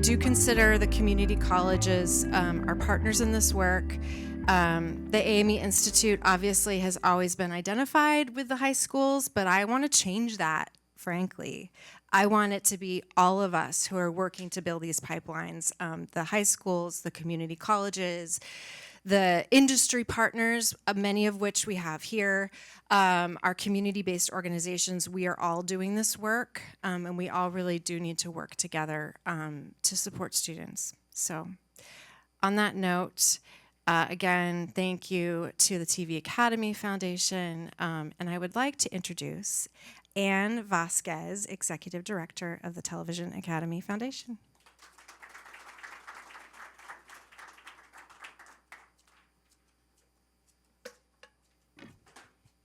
do consider the community colleges our partners in this work. The AME Institute obviously has always been identified with the high schools, but I want to change that, frankly. I want it to be all of us who are working to build these pipelines, the high schools, the community colleges, the industry partners, many of which we have here, our community-based organizations. We are all doing this work, and we all really do need to work together to support students. So on that note, again, thank you to the TV Academy Foundation, and I would like to introduce Ann Vasquez, Executive Director of the Television Academy Foundation.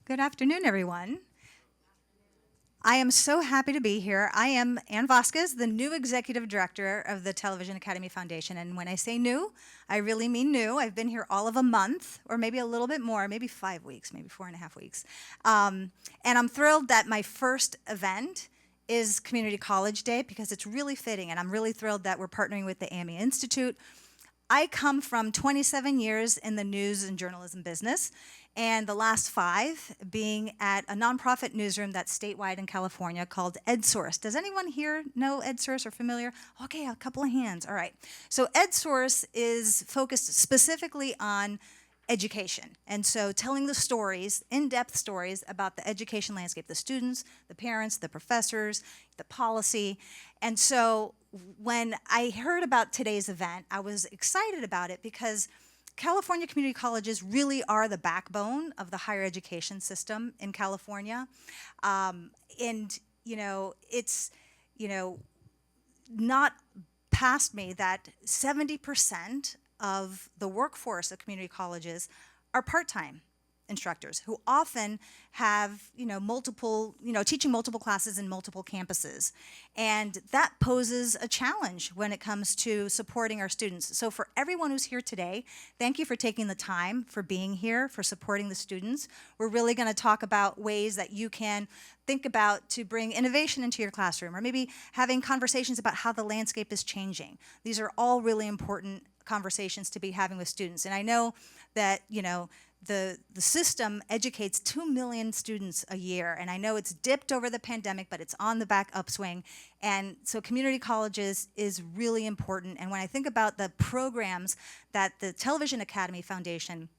Good afternoon, everyone. I am so happy to be here. I am Ann Vasquez, the new Executive Director of the Television Academy Foundation. And when I say new, I really mean new. I've been here all of a month, or maybe a little bit more, maybe 5 weeks, maybe 4.5 weeks. And I'm thrilled that my first event is Community College Day, because it's really fitting. And I'm really thrilled that we're partnering with the AME Institute. I come from 27 years in the news and journalism business, and the last 5 being at a nonprofit newsroom that's statewide in California called EdSource. Does anyone here know EdSource or familiar? Okay, a couple of hands. All right. So EdSource is focused specifically on education, and so telling the stories, in-depth stories about the education landscape, the students, the parents, the professors, the policy. And so when I heard about today's event, I was excited about it because California community colleges really are the backbone of the higher education system in California. And, you know, it's, you know, not past me that 70% of the workforce of community colleges are part-time instructors who often have, you know, multiple, you know, teaching multiple classes in multiple campuses. And that poses a challenge when it comes to supporting our students. So for everyone who's here today, thank you for taking the time, for being here, for supporting the students. We're really going to talk about ways that you can think about to bring innovation into your classroom, or maybe having conversations about how the landscape is changing. These are all really important conversations to be having with students. And I know that, you know, the system educates 2 million students a year, and I know it's dipped over the pandemic, but it's on the back upswing. And so community colleges is really important. And when I think about the programs that the Television Academy Foundation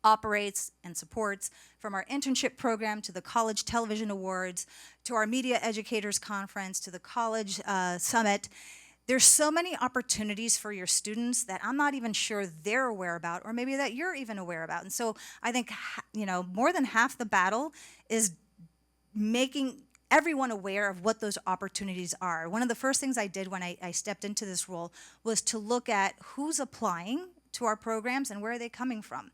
operates and supports, from our internship program to the College Television Awards, to our Media Educators Conference, to the College Summit, there's so many opportunities for your students that I'm not even sure they're aware about, or maybe that you're even aware about. And so I think, you know, more than half the battle is making everyone aware of what those opportunities are. One of the first things I did when I stepped into this role was to look at who's applying to our programs and where are they coming from.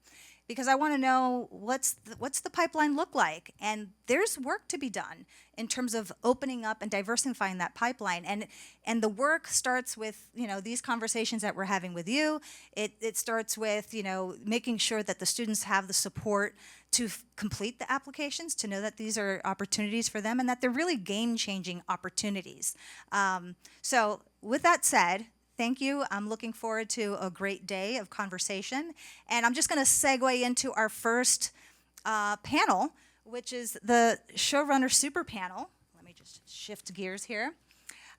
Because I want to know what's the pipeline look like, and there's work to be done in terms of opening up and diversifying that pipeline. And the work starts with, you know, these conversations that we're having with you. It starts with, you know, making sure that the students have the support to complete the applications, to know that these are opportunities for them and that they're really game-changing opportunities. So with that said, thank you. I'm looking forward to a great day of conversation. And I'm just going to segue into our first panel, which is the Showrunner Super Panel. Let me just shift gears here.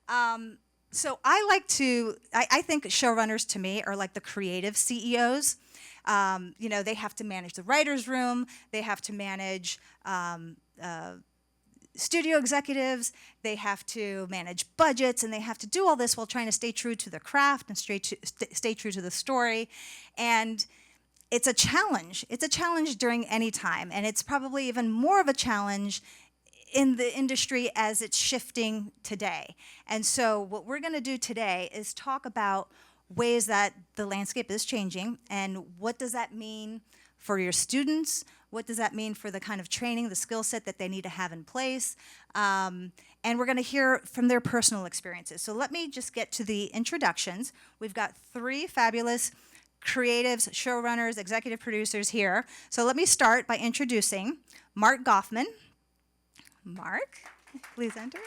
So I think showrunners to me are like the creative CEOs. You know, they have to manage the writer's room. They have to manage studio executives, they have to manage budgets, and they have to do all this while trying to stay true to the craft and stay true to the story. And it's a challenge. It's a challenge during any time, and it's probably even more of a challenge in the industry as it's shifting today. And so what we're going to do today is talk about ways that the landscape is changing, and what does that mean for your students? What does that mean for the kind of training, the skill set that they need to have in place? And we're going to hear from their personal experiences. So let me just get to the introductions. We've got 3 fabulous creatives, showrunners, executive producers here. So let me start by introducing Mark Goffman. Mark, please enter.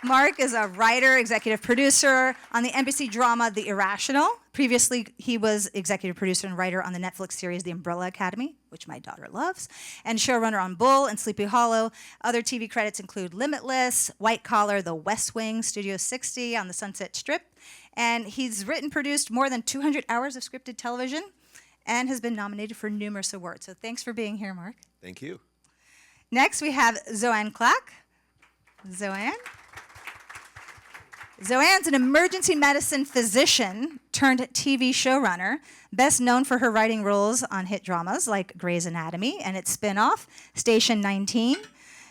Mark is a writer, executive producer on the NBC drama The Irrational. Previously, he was executive producer and writer on the Netflix series The Umbrella Academy, which my daughter loves, and showrunner on Bull and Sleepy Hollow. Other TV credits include Limitless, White Collar, The West Wing, Studio 60 on the Sunset Strip. And he's written, produced more than 200 hours of scripted television and has been nominated for numerous awards. So thanks for being here, Mark. Thank you. Next, we have Zoanne Clack. Zoanne? Zoanne's an emergency medicine physician turned TV showrunner, best known for her writing roles on hit dramas like Grey's Anatomy and its spin-off, Station 19.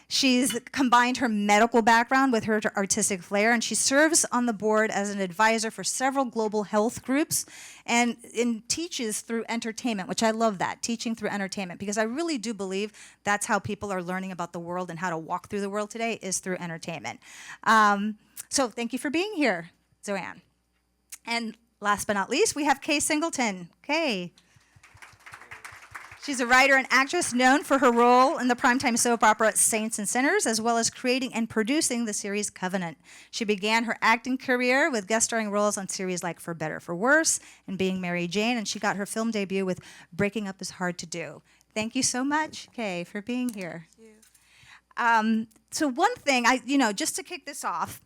She's combined her medical background with her artistic flair, and she serves on the board as an advisor for several global health groups and teaches through entertainment, which I love that, teaching through entertainment, because I really do believe that's how people are learning about the world and how to walk through the world today is through entertainment. So thank you for being here, Zoanne. And last but not least, we have Kay Singleton. Kay. She's a writer and actress known for her role in the primetime soap opera Saints and Sinners, as well as creating and producing the series Covenant. She began her acting career with guest starring roles on series like For Better, For Worse and Being Mary Jane, and she got her film debut with Breaking Up Is Hard to Do. Thank you so much, Kay, for being here. Thank you. So one thing, just to kick this off,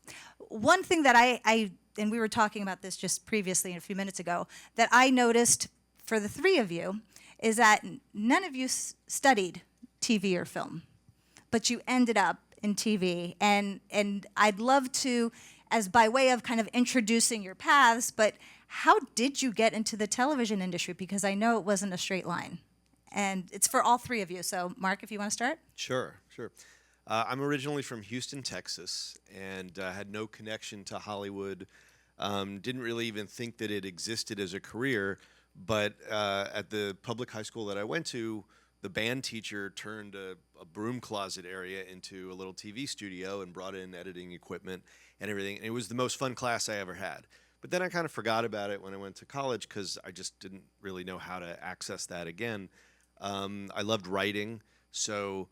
one thing that I and we were talking about this just previously a few minutes ago, that I noticed for the three of you is that none of you studied TV or film, but you ended up in TV. And I'd love to, as by way of kind of introducing your paths, but how did you get into the television industry? Because I know it wasn't a straight line. And it's for all three of you. So Mark, if you want to start. Sure. I'm originally from Houston, Texas, and had no connection to Hollywood. Didn't really even think that it existed as a career. But at the public high school that I went to, the band teacher turned a broom closet area into a little TV studio and brought in editing equipment and everything. And it was the most fun class I ever had. But then I kind of forgot about it when I went to college because I just didn't really know how to access that again. I loved writing, so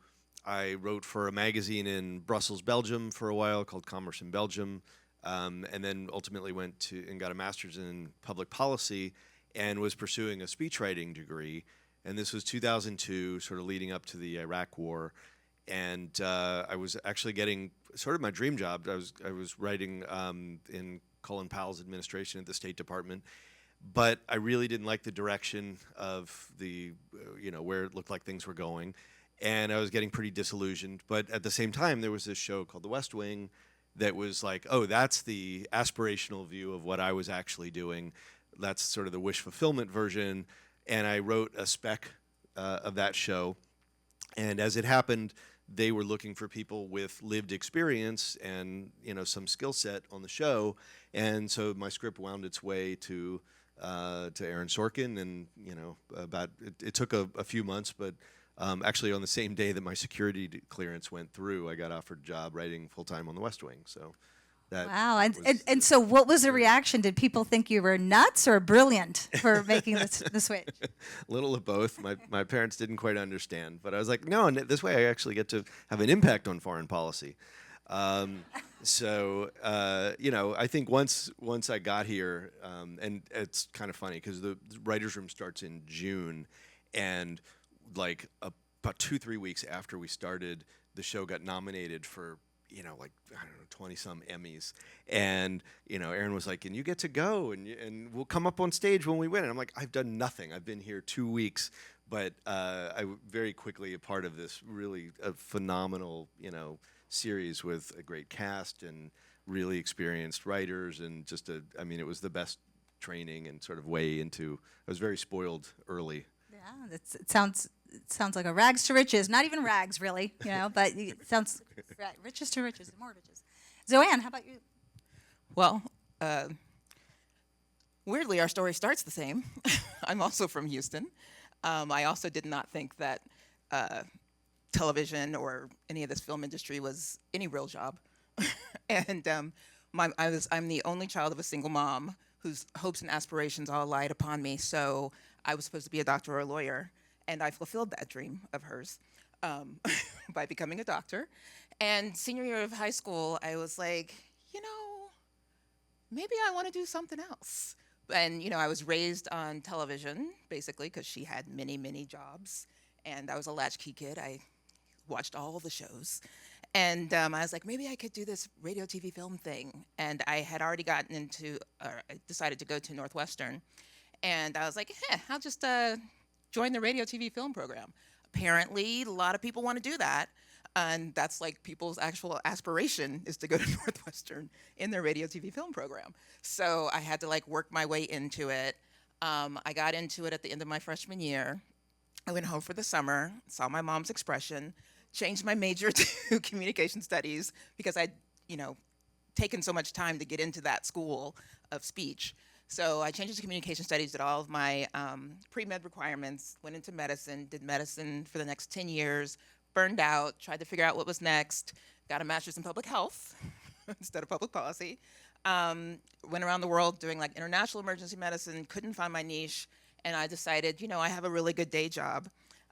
I wrote for a magazine in Brussels, Belgium for a while called Commerce in Belgium, and then ultimately went to and got a master's in public policy and was pursuing a speechwriting degree. And this was 2002, sort of leading up to the Iraq War. And I was actually getting sort of my dream job. I was writing in Colin Powell's administration at the State Department. But I really didn't like the direction of the, where it looked like things were going. And I was getting pretty disillusioned. But at the same time, there was this show called The West Wing that was like, oh, that's the aspirational view of what I was actually doing. That's sort of the wish fulfillment version. And I wrote a spec of that show. And as it happened, they were looking for people with lived experience and some skill set on the show. And so my script wound its way to Aaron Sorkin, and it took a few months, but actually on the same day that my security clearance went through, I got offered a job writing full time on The West Wing. So. Wow, and so what was the reaction? Did people think you were nuts or brilliant for making the switch? A little of both. My parents didn't quite understand, but I was like, no, this way I actually get to have an impact on foreign policy. I think once I got here, and it's kind of funny because the writer's room starts in June, and like about 2-3 weeks after we started, the show got nominated for 20-some Emmys, and Aaron was like, and you get to go, and we'll come up on stage when we win. And I'm like, I've done nothing. I've been here 2 weeks, but I very quickly a part of this really phenomenal series with a great cast and really experienced writers, and just it was the best training and sort of way into. I was very spoiled early. Yeah, it sounds like a rags to riches. Not even rags, really, but it sounds riches to riches, more riches. Zoanne, how about you? Well, weirdly, our story starts the same. I'm also from Houston. I also did not think that television or any of this film industry was any real job. And I'm the only child of a single mom whose hopes and aspirations all lied upon me. So I was supposed to be a doctor or a lawyer. And I fulfilled that dream of hers by becoming a doctor. And senior year of high school, I was like, you know, maybe I want to do something else. And, I was raised on television, basically, because she had many, many jobs. And I was a latchkey kid. I watched all the shows. And I was like, maybe I could do this radio, TV, film thing. And I had already gotten into, I decided to go to Northwestern. And I was like, I'll just join the radio, TV, film program. Apparently, a lot of people want to do that. And that's like people's actual aspiration is to go to Northwestern in their radio, TV, film program. So I had to like work my way into it. I got into it at the end of my freshman year. I went home for the summer, saw my mom's expression, changed my major to communication studies because I'd, taken so much time to get into that school of speech. So I changed it to communication studies, did all of my pre-med requirements, went into medicine, did medicine for the next 10 years, burned out, tried to figure out what was next, got a master's in public health instead of public policy. Went around the world doing like international emergency medicine, couldn't find my niche, and I decided, I have a really good day job.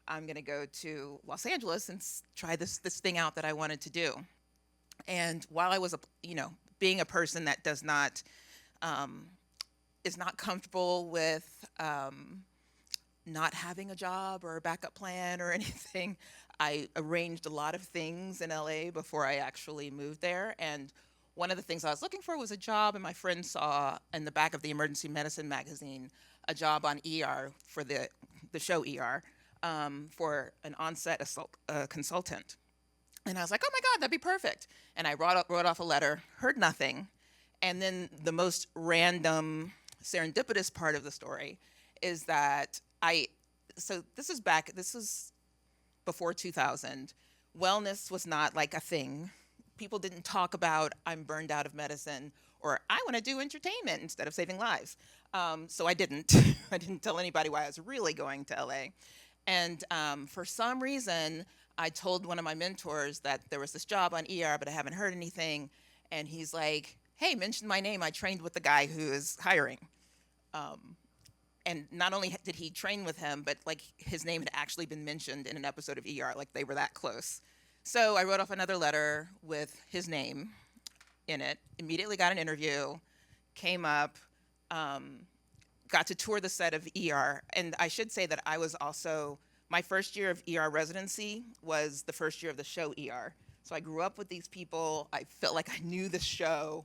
I'm gonna go to Los Angeles and try this thing out that I wanted to do. And while I was, being a person that does not, is not comfortable with not having a job or a backup plan or anything, I arranged a lot of things in LA before I actually moved there. And one of the things I was looking for was a job, and my friend saw in the back of the emergency medicine magazine a job on ER for the show ER for an on-set consultant. And I was like, oh my God, that'd be perfect. And I wrote off a letter, heard nothing. And then the most random, serendipitous part of the story is that this is before 2000. Wellness was not like a thing. People didn't talk about, I'm burned out of medicine, or I want to do entertainment instead of saving lives. So I didn't. I didn't tell anybody why I was really going to LA. And for some reason, I told one of my mentors that there was this job on ER, but I haven't heard anything. And he's like, hey, mention my name. I trained with the guy who is hiring. And not only did he train with him, but like his name had actually been mentioned in an episode of ER, like they were that close. So I wrote off another letter with his name in it, immediately got an interview, came up, got to tour the set of ER. And I should say that I was also, my first year of ER residency was the first year of the show ER. So I grew up with these people. I felt like I knew the show.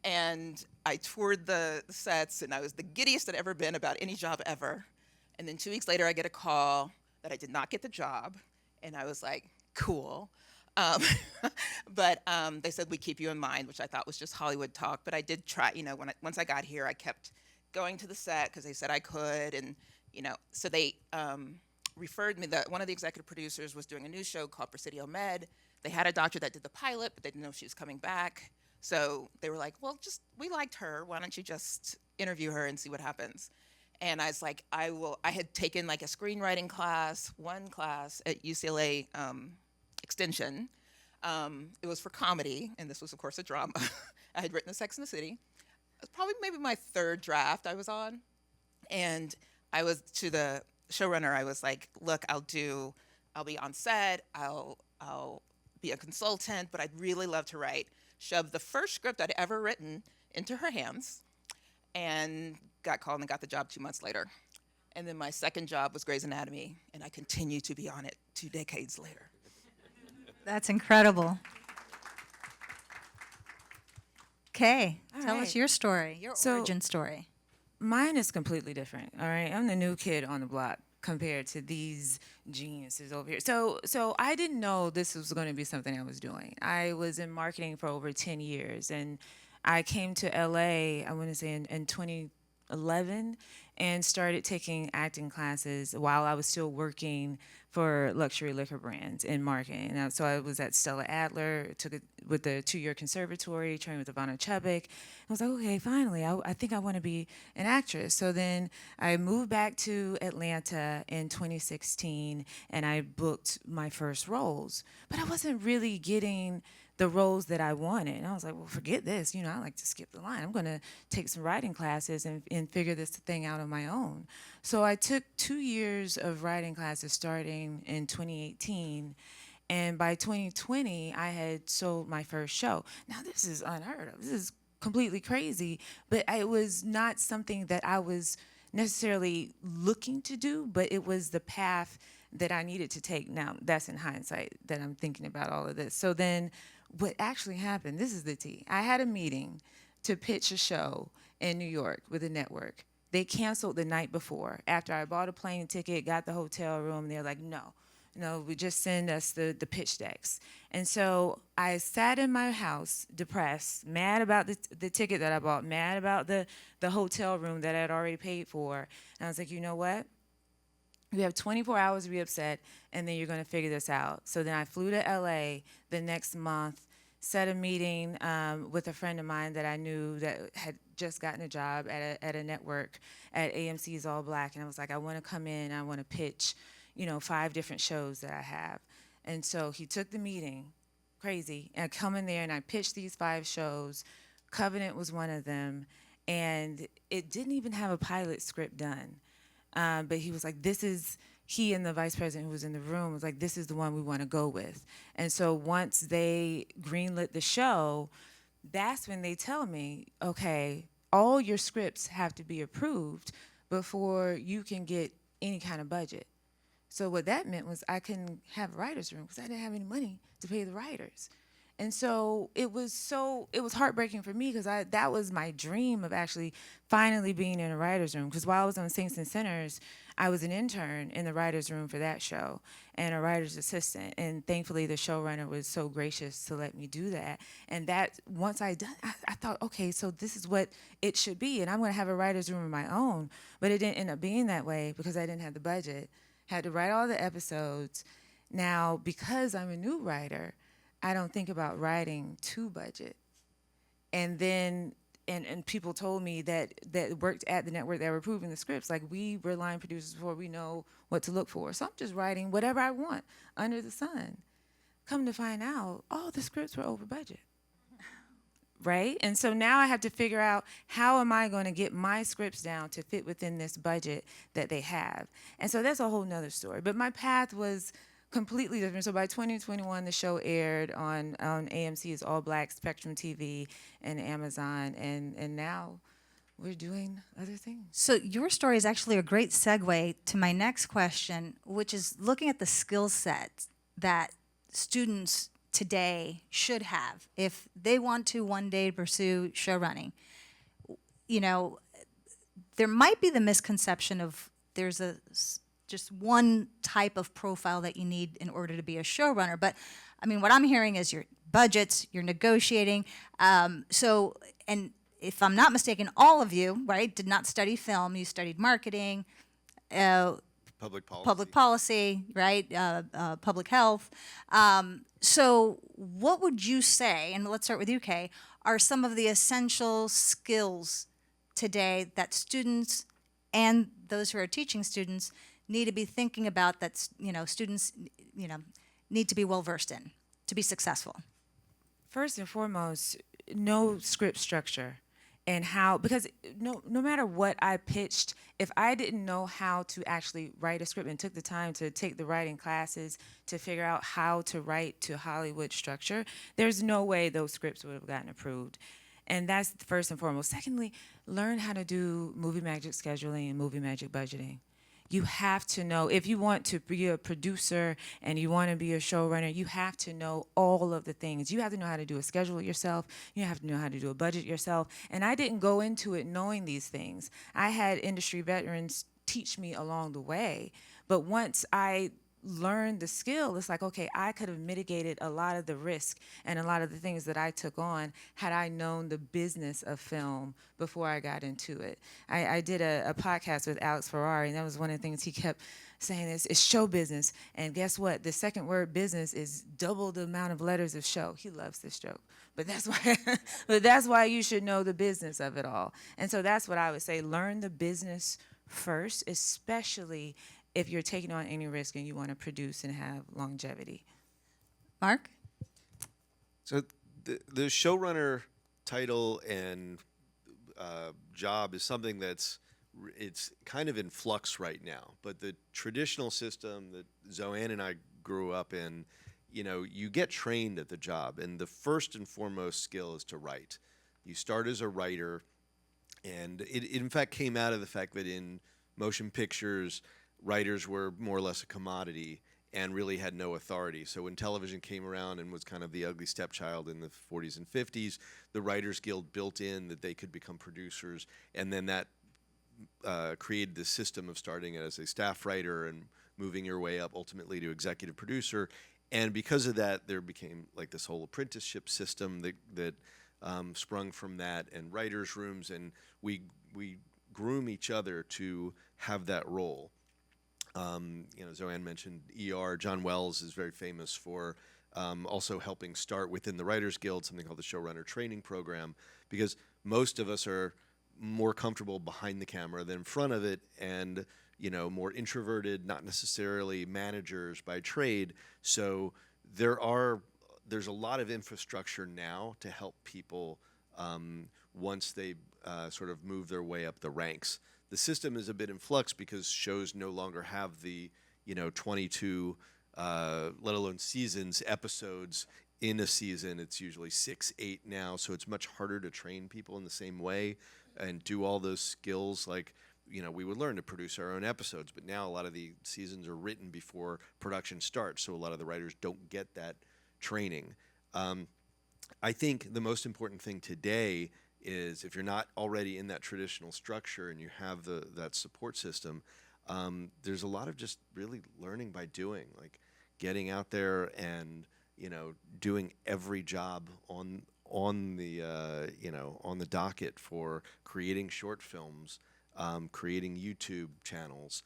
And I toured the sets, and I was the giddiest I'd ever been about any job ever. And then 2 weeks later, I get a call that I did not get the job. And I was like, cool. But they said, we keep you in mind, which I thought was just Hollywood talk. But I did try, once I got here, I kept going to the set because they said I could. And, so they referred me, one of the executive producers was doing a new show called Presidio Med. They had a doctor that did the pilot, but they didn't know if she was coming back. So they were like, well, we liked her. Why don't you just interview her and see what happens? And I was like, I had taken like a screenwriting class, one class at UCLA Extension. It was for comedy, and this was, of course, a drama. I had written the Sex and the City. It was probably maybe my third draft I was on. And I was, to the showrunner, I was like, look, I'll be on set, I'll be a consultant, but I'd really love to write. Shoved the first script I'd ever written into her hands and got called and got the job 2 months later. And then my second job was Grey's Anatomy, and I continue to be on it 2 decades later. That's incredible. Kay, tell us right. your story, your So- origin story. Mine is completely different. All right, I'm the new kid on the block compared to these geniuses over here. So I didn't know this was going to be something I was doing. I was in marketing for over 10 years, and I came to LA, I want to say in 2011, and started taking acting classes while I was still working for luxury liquor brands in marketing. And so I was at Stella Adler, took it with the 2-year conservatory, trained with Ivana Chubbuck. I was like, okay, finally, I think I want to be an actress. So then I moved back to Atlanta in 2016, and I booked my first roles. But I wasn't really getting the roles that I wanted. And I was like, well, forget this. I like to skip the line. I'm going to take some writing classes and figure this thing out on my own. So I took 2 years of writing classes starting in 2018. And by 2020, I had sold my first show. Now, this is unheard of. This is completely crazy, but it was not something that I was necessarily looking to do, but it was the path that I needed to take. Now, that's in hindsight that I'm thinking about all of this. So then what actually happened, this is the tea. I had a meeting to pitch a show in New York with a network. They canceled the night before. After I bought a plane ticket, got the hotel room, they're like, no, we just send us the pitch decks. And so I sat in my house, depressed, mad about the ticket that I bought, mad about the hotel room that I had already paid for. And I was like, you know what? We have 24 hours to be upset, and then you're going to figure this out. So then I flew to LA the next month, set a meeting with a friend of mine that I knew that had just gotten a job at a network at AMC's All Black. And I was like, I want to come in, I want to pitch, 5 different shows that I have. And so he took the meeting, crazy, and I come in there and I pitched these 5 shows. Covenant was one of them, and it didn't even have a pilot script done. But he was like, he and the vice president who was in the room was like, this is the one we want to go with. And so once they greenlit the show, that's when they tell me, okay, all your scripts have to be approved before you can get any kind of budget. So what that meant was I couldn't have a writer's room because I didn't have any money to pay the writers. And so it was heartbreaking for me because that was my dream of actually finally being in a writer's room. Because while I was on Saints and Sinners, I was an intern in the writer's room for that show and a writer's assistant. And thankfully, the showrunner was so gracious to let me do that. And that once I done, I thought, okay, so this is what it should be. And I'm going to have a writer's room of my own. But it didn't end up being that way because I didn't have the budget. Had to write all the episodes. Now, because I'm a new writer, I don't think about writing to budget. And then, and people told me that worked at the network that were approving the scripts, like, we were line producers before we know what to look for. So I'm just writing whatever I want under the sun. Come to find out, all the scripts were over budget. Right? And so now I have to figure out, how am I going to get my scripts down to fit within this budget that they have? And so that's a whole nother story. But my path was completely different. So by 2021, the show aired on AMC's All Black, Spectrum TV, and Amazon. And now we're doing other things. So your story is actually a great segue to my next question, which is looking at the skill set that students today should have if they want to one day pursue show running. There might be the misconception of there's just one type of profile that you need in order to be a showrunner. But I mean, what I'm hearing is your budgets, you're negotiating. And if I'm not mistaken, all of you, right, did not study film. You studied marketing, public policy, right, public health. So what would you say, and let's start with you, Kay, are some of the essential skills today that students and those who are teaching students need to be thinking about, that students need to be well versed in to be successful? First and foremost, know script structure and how, because no matter what I pitched, if I didn't know how to actually write a script and took the time to take the writing classes to figure out how to write to Hollywood structure, there's no way those scripts would have gotten approved. And that's first and foremost. Secondly, learn how to do movie magic scheduling and movie magic budgeting. You have to know, if you want to be a producer and you want to be a showrunner, you have to know all of the things. You have to know how to do a schedule yourself. You have to know how to do a budget yourself. And I didn't go into it knowing these things. I had industry veterans teach me along the way. But once I learned the skill, it's like, okay, I could have mitigated a lot of the risk and a lot of the things that I took on had I known the business of film before I got into it. I did a podcast with Alex Ferrari, and that was one of the things he kept saying is, it's show business. And guess what? The second word, business, is double the amount of letters of show. He loves this joke. But that's why you should know the business of it all. And so that's what I would say. Learn the business first, especially if you're taking on any risk and you want to produce and have longevity. Mark? So the showrunner title and job is something it's kind of in flux right now. But the traditional system that Zoanne and I grew up in, you get trained at the job, and the first and foremost skill is to write. You start as a writer, and it in fact came out of the fact that in motion pictures, writers were more or less a commodity and really had no authority. So when television came around and was kind of the ugly stepchild in the 40s and 50s, the Writers Guild built in that they could become producers, and then that created this system of starting as a staff writer and moving your way up ultimately to executive producer. And because of that, there became like this whole apprenticeship system that sprung from that, and writers' rooms, and we groom each other to have that role. Zoanne mentioned ER. John Wells is very famous for also helping start within the Writers Guild something called the Showrunner Training Program, because most of us are more comfortable behind the camera than in front of it, and more introverted, not necessarily managers by trade. So there's a lot of infrastructure now to help people once they sort of move their way up the ranks. The system is a bit in flux because shows no longer have the 22 let alone seasons, episodes in a season. It's usually 6, 8 now, so it's much harder to train people in the same way and do all those skills. Like, we would learn to produce our own episodes, but now a lot of the seasons are written before production starts, so a lot of the writers don't get that training. I think the most important thing today is, if you're not already in that traditional structure and you have that support system, there's a lot of just really learning by doing, like getting out there and doing every job on the docket for creating short films, creating YouTube channels.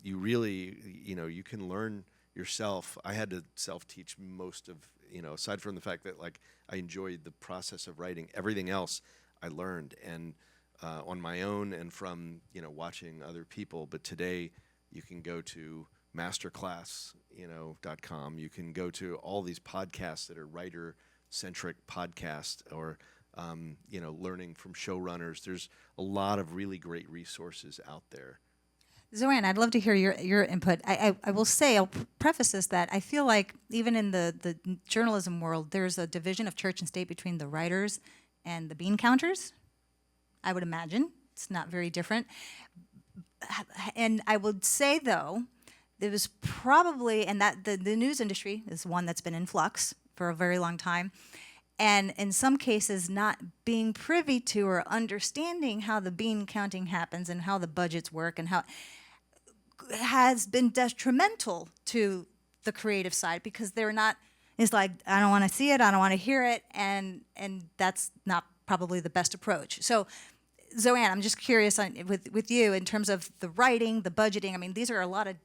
You really you can learn yourself. I had to self-teach most of aside from the fact that like I enjoyed the process of writing, everything else I learned and on my own and from watching other people. But today you can go to masterclass.com. You can go to all these podcasts that are writer-centric podcasts, or learning from showrunners. There's a lot of really great resources out there. Zoanne, I'd love to hear your input. I will say, I'll preface this, that I feel like even in the journalism world, there's a division of church and state between the writers and the bean counters. I would imagine it's not very different. And I would say, though, there was probably, and that the news industry is one that's been in flux for a very long time, and in some cases not being privy to or understanding how the bean counting happens and how the budgets work and how has been detrimental to the creative side, because they're not, it's like, I don't want to see it, I don't want to hear it, and that's not probably the best approach. So Zoanne, I'm just curious with you in terms of the writing, the budgeting. I mean, these are a lot of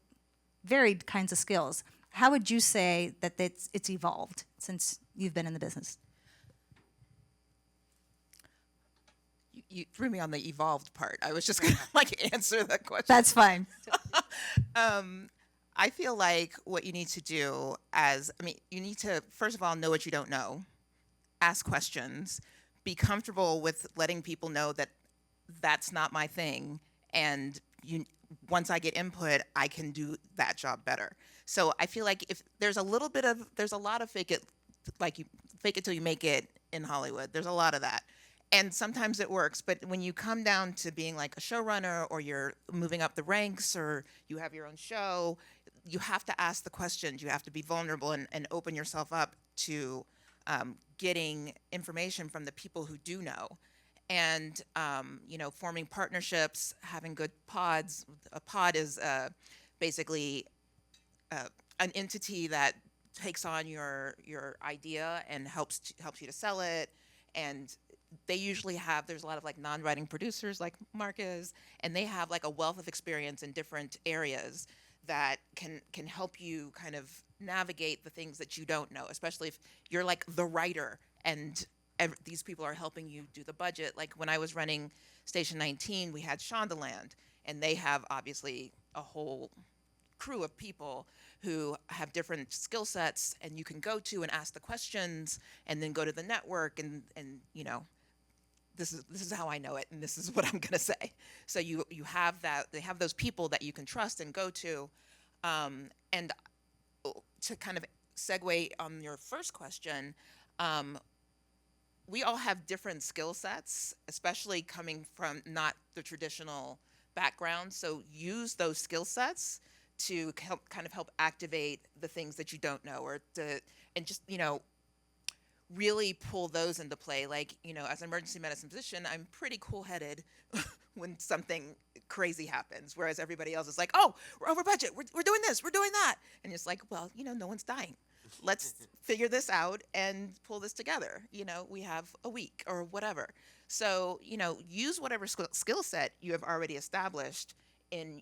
varied kinds of skills. How would you say that it's evolved since you've been in the business? You threw me on the evolved part. I was just going to answer that question. That's fine. I feel like what you need to do you need to, first of all, know what you don't know, ask questions, be comfortable with letting people know that that's not my thing, and once I get input, I can do that job better. So I feel like if there's a lot of fake it till you make it in Hollywood. There's a lot of that. And sometimes it works, but when you come down to being like a showrunner, or you're moving up the ranks, or you have your own show, you have to ask the questions. You have to be vulnerable and open yourself up to getting information from the people who do know. And, forming partnerships, having good pods. A pod is basically an entity that takes on your idea and helps you to sell it. And they usually there's a lot of like non-writing producers like Marcus, and they have like a wealth of experience in different areas that can help you kind of navigate the things that you don't know, especially if you're like the writer and these people are helping you do the budget. Like when I was running Station 19, we had Shondaland, and they have obviously a whole crew of people who have different skill sets, and you can go to and ask the questions, and then go to the network, and this is how I know it, and this is what I'm gonna say. So you have that, they have those people that you can trust and go to, and to kind of segue on your first question, we all have different skill sets, especially coming from not the traditional background. So use those skill sets to help activate the things that you don't know, and just, really pull those into play. Like, as an emergency medicine physician, I'm pretty cool-headed when something crazy happens, whereas everybody else is like, oh, we're over budget, we're doing this, we're doing that. And it's like, well, no one's dying. Let's figure this out and pull this together. We have a week or whatever. So, use whatever skill set you have already established in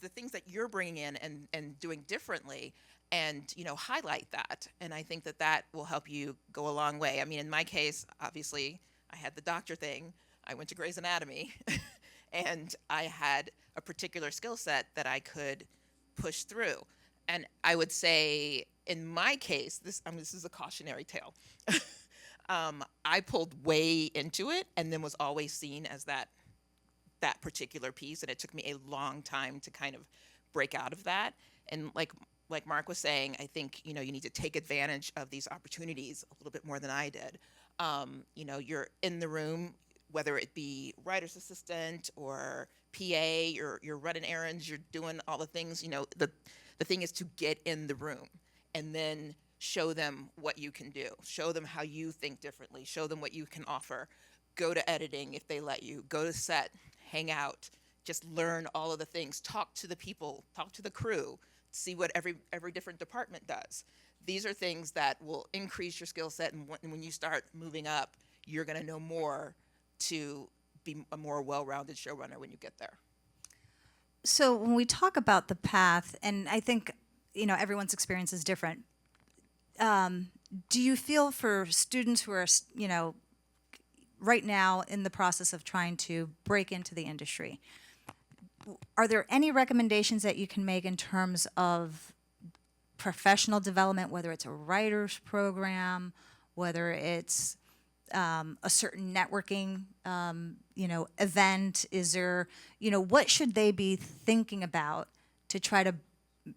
the things that you're bringing in and doing differently, and highlight that. And I think that will help you go a long way. I mean, in my case, obviously, I had the doctor thing. I went to Grey's Anatomy, and I had a particular skill set that I could push through. And I would say, in my case, this is a cautionary tale. I pulled way into it, and then was always seen as that particular piece, and it took me a long time to kind of break out of that. And like Mark was saying, I think you need to take advantage of these opportunities a little bit more than I did. You're in the room, whether it be writer's assistant or PA, you're running errands, you're doing all the things. The thing is to get in the room and then show them what you can do. Show them how you think differently. Show them what you can offer. Go to editing if they let you. Go to set, hang out, just learn all of the things. Talk to the people, talk to the crew, see what every different department does. These are things that will increase your skill set, and when you start moving up, you're going to know more to be a more well-rounded showrunner when you get there. So when we talk about the path, and I think everyone's experience is different, do you feel for students who are right now in the process of trying to break into the industry, are there any recommendations that you can make in terms of professional development, whether it's a writer's program, whether it's a certain networking, event? Is there, what should they be thinking about to try to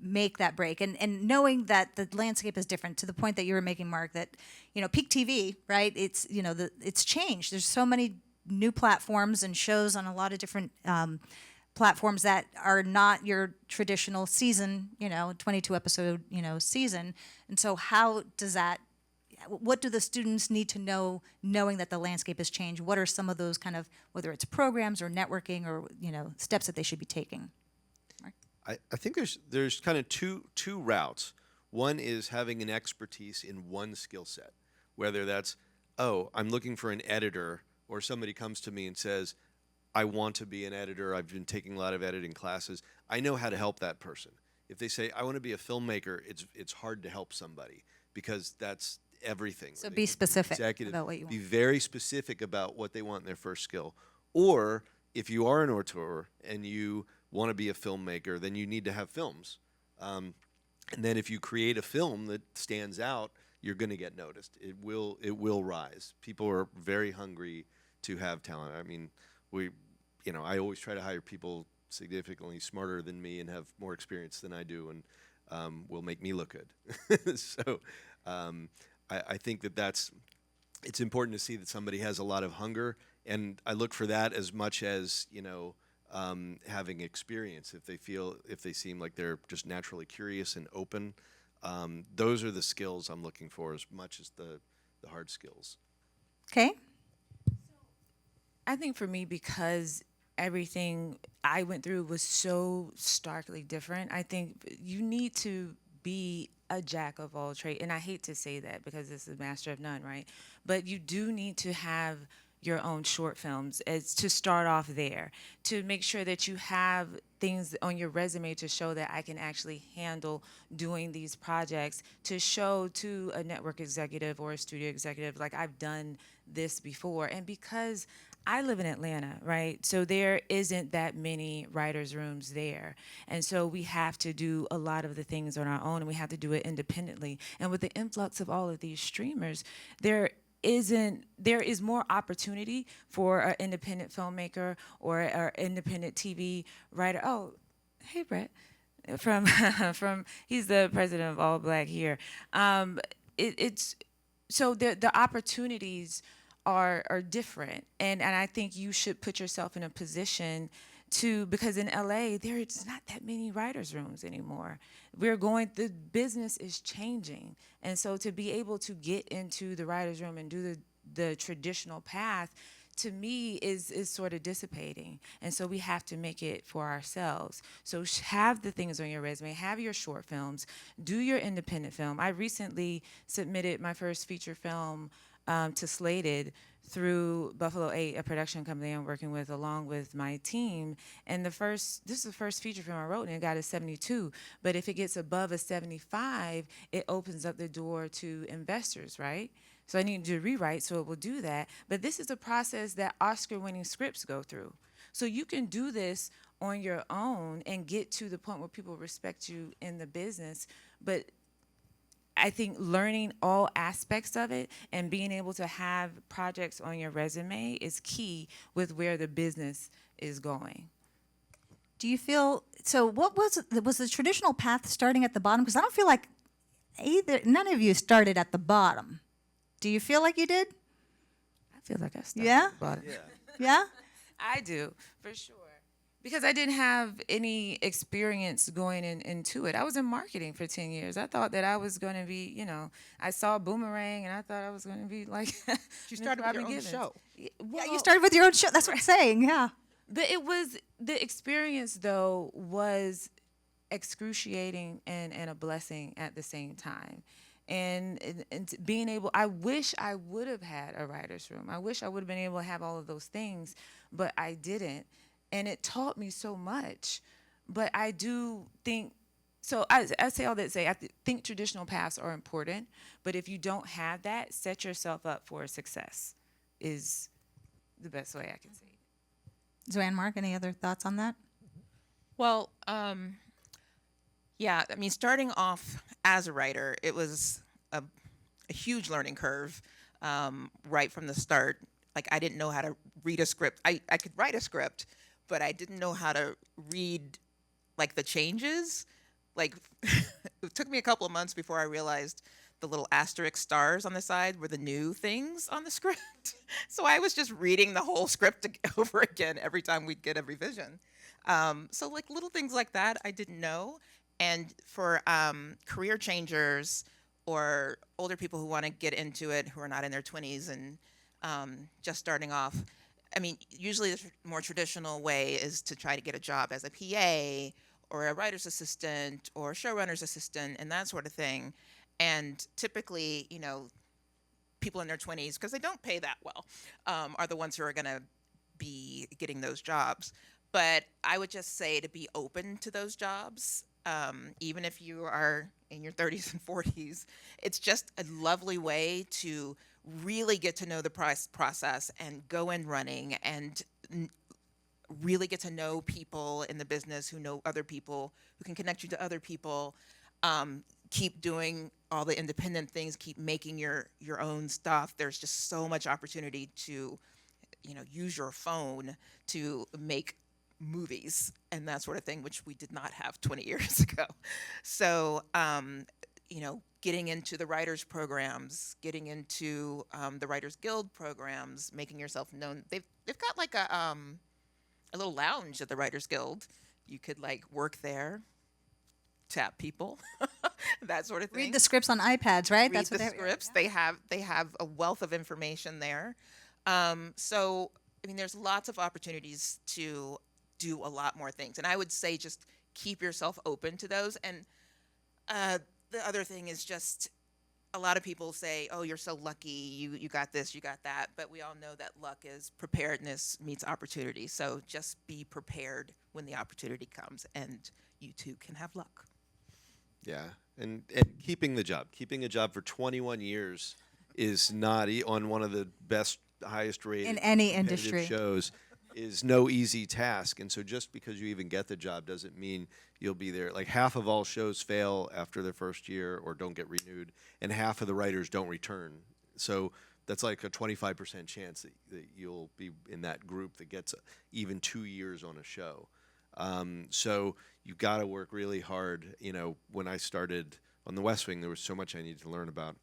make that break? And knowing that the landscape is different, to the point that you were making, Mark, that, peak TV, right? It's, it's changed. There's so many new platforms and shows on a lot of different platforms that are not your traditional season, 22 episode, season. And so how does that, what do the students need to know, knowing that the landscape has changed? What are some of those kind of, whether it's programs or networking or, steps that they should be taking? Mark? I think there's kind of two routes. One is having an expertise in one skill set, whether that's, oh, I'm looking for an editor, or somebody comes to me and says, I want to be an editor. I've been taking a lot of editing classes. I know how to help that person. If they say, I want to be a filmmaker, it's hard to help somebody, because that's everything. So be specific about what you want. Be very specific about what they want in their first skill. Or if you are an auteur and you want to be a filmmaker, then you need to have films. And then if you create a film that stands out, you're going to get noticed. It will rise. People are very hungry to have talent. I mean, I always try to hire people significantly smarter than me and have more experience than I do, and will make me look good. So I think it's important to see that somebody has a lot of hunger, and I look for that as much as having experience. If they seem like they're just naturally curious and open, those are the skills I'm looking for as much as the hard skills. Okay. I think for me, because everything I went through was so starkly different, I think you need to be a jack of all trades. And I hate to say that because it's a master of none, right? But you do need to have your own short films as to start off there, to make sure that you have things on your resume to show that I can actually handle doing these projects, to show to a network executive or a studio executive, like, I've done this before. And because I live in Atlanta, right? So there isn't that many writers' rooms there. And so we have to do a lot of the things on our own, and we have to do it independently. And with the influx of all of these streamers, there is more opportunity for an independent filmmaker or an independent TV writer. Oh, hey, Brett. from from he's the president of All Black here. It's so the opportunities are different, and I think you should put yourself in a position to, because in LA there's not that many writers rooms anymore. The business is changing, and so to be able to get into the writers room and do the traditional path, to me is sort of dissipating, and so we have to make it for ourselves. So have the things on your resume, have your short films, do your independent film. I recently submitted my first feature film to Slated through Buffalo 8, a production company I'm working with along with my team. And this is the first feature film I wrote, and it got a 72. But if it gets above a 75, it opens up the door to investors, right? So I need to rewrite, so it will do that. But this is a process that Oscar-winning scripts go through. So you can do this on your own and get to the point where people respect you in the business. But I think learning all aspects of it and being able to have projects on your resume is key with where the business is going. Do you feel so? What was the traditional path starting at the bottom? Because I don't feel like none of you started at the bottom. Do you feel like you did? I feel like I started Yeah? at the bottom. Yeah. I do, for sure. Because I didn't have any experience going into it. I was in marketing for 10 years. I thought that I was going to be, I saw Boomerang and I thought I was going to be like. You started with your own show. Yeah, you started with your own show. That's what I'm saying. Yeah. But the experience, though, was excruciating and a blessing at the same time. And being able, I wish I would have had a writer's room. I wish I would have been able to have all of those things, but I didn't. And it taught me so much. But I do think, so I say all that to say, I think traditional paths are important, but if you don't have that, set yourself up for success is the best way I can say it. Zoanne, Mark, any other thoughts on that? Well, yeah, I mean, starting off as a writer, it was a huge learning curve right from the start. Like, I didn't know how to read a script. I could write a script, but I didn't know how to read, like, the changes. Like, it took me a couple of months before I realized the little asterisk stars on the side were the new things on the script. So I was just reading the whole script over again every time we'd get a revision. So, like, little things like that I didn't know. And for career changers or older people who want to get into it, who are not in their 20s and just starting off, I mean, usually the more traditional way is to try to get a job as a PA or a writer's assistant or showrunner's assistant and that sort of thing. And typically, people in their 20s, because they don't pay that well, are the ones who are going to be getting those jobs. But I would just say to be open to those jobs. Even if you are in your 30s and 40s, it's just a lovely way to really get to know the process and go in running and really get to know people in the business who know other people, who can connect you to other people. Keep doing all the independent things, keep making your own stuff. There's just so much opportunity to, use your phone to make movies and that sort of thing, which we did not have 20 years ago. So, getting into the writers programs, getting into the Writers Guild programs, making yourself known. They've got like a little lounge at the Writers Guild. You could like work there, tap people, that sort of thing. Read the scripts on iPads, right? Read the scripts. Yeah. They have a wealth of information there. So, I mean, there's lots of opportunities to do a lot more things. And I would say just keep yourself open to those. And the other thing is just a lot of people say, oh, you're so lucky, you got this, you got that. But we all know that luck is preparedness meets opportunity. So just be prepared when the opportunity comes and you too can have luck. Yeah, and keeping a job for 21 years is not on one of the best, highest rated In any competitive industry. shows is no easy task. And so just because you even get the job doesn't mean you'll be there. Like half of all shows fail after their first year or don't get renewed, and half of the writers don't return. So that's like a 25% chance that you'll be in that group that gets even 2 years on a show. So you got to work really hard. You know, when I started on The West Wing, there was so much I needed to learn about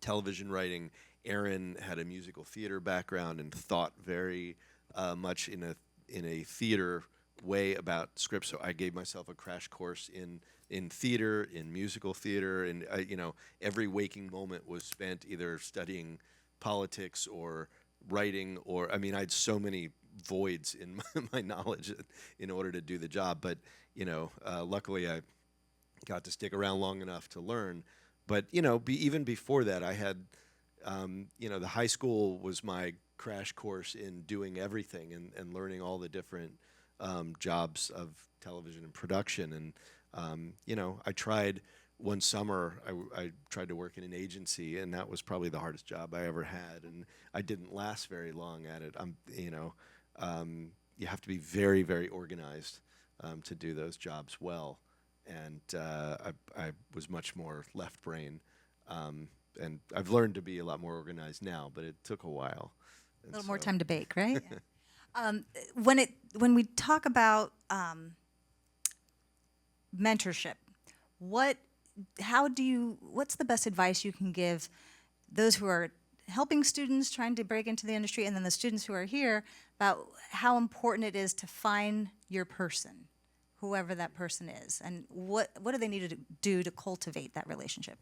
television writing. Aaron had a musical theater background and thought very much in a theater way about scripts. So I gave myself a crash course in theater, in musical theater, and you know, every waking moment was spent either studying politics or writing, or I mean, I had so many voids in my knowledge in order to do the job. But you know, luckily I got to stick around long enough to learn. But you know, even before that, I had, you know, the high school was my crash course in doing everything and learning all the different jobs of television and production. And you know, I tried one summer. I tried to work in an agency, and that was probably the hardest job I ever had. And I didn't last very long at it. You know, you have to be very, very organized to do those jobs well. And I was much more left brain. And I've learned to be a lot more organized now, but it took a while. A little more time to bake, right? When we talk about mentorship, what's the best advice you can give those who are helping students trying to break into the industry, and then the students who are here, about how important it is to find your person, whoever that person is, and what do they need to do to cultivate that relationship?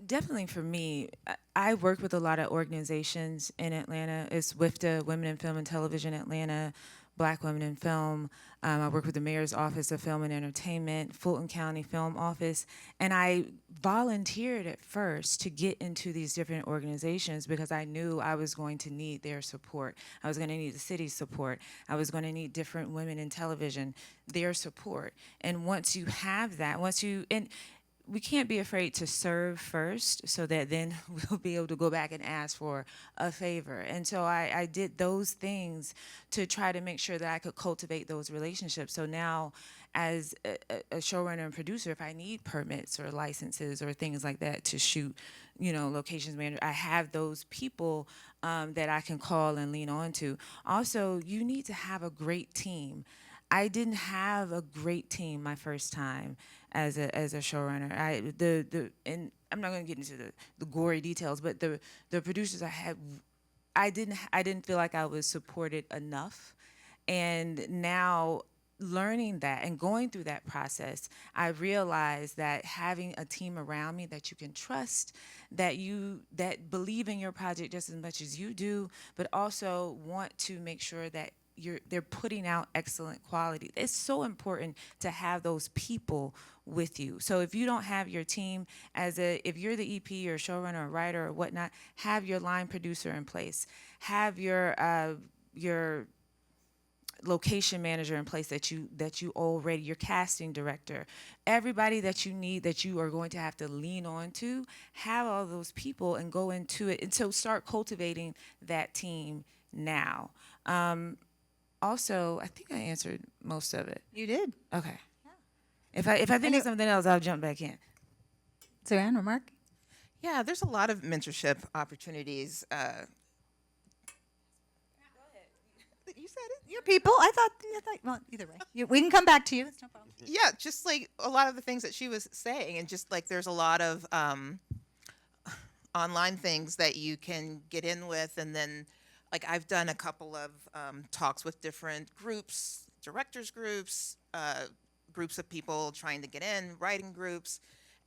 Definitely for me, I work with a lot of organizations in Atlanta. It's WIFTA, Women in Film and Television Atlanta, Black Women in Film. I work with the Mayor's Office of Film and Entertainment, Fulton County Film Office, and I volunteered at first to get into these different organizations because I knew I was going to need their support. I was going to need the city's support. I was going to need different women in television, their support. And once you have that, we can't be afraid to serve first so that then we'll be able to go back and ask for a favor. And so I did those things to try to make sure that I could cultivate those relationships. So now as a showrunner and producer, if I need permits or licenses or things like that to shoot, you know, locations manager, I have those people that I can call and lean on to. Also, you need to have a great team. I didn't have a great team my first time as a showrunner. And I'm not going to get into the gory details, but the producers I had, I didn't feel like I was supported enough. And now learning that and going through that process, I realized that having a team around me that you can trust, that believe in your project just as much as you do, but also want to make sure that they're putting out excellent quality. It's so important to have those people with you. So if you don't have your team, if you're the EP or showrunner or writer or whatnot, have your line producer in place. Have your location manager in place that you already, your casting director, everybody that you need that you are going to have to lean on to, have all those people and go into it. And so start cultivating that team now. Also, I think I answered most of it. You did. Okay. Yeah. If I think of something else, I'll jump back in. Suzanne or Mark? Yeah, there's a lot of mentorship opportunities. Go ahead. You said it. Your people. I thought. Well, either way, we can come back to you. It's no problem. Yeah, just like a lot of the things that she was saying, and just like there's a lot of online things that you can get in with, and then like I've done a couple of talks with different groups, directors groups, groups of people trying to get in, writing groups,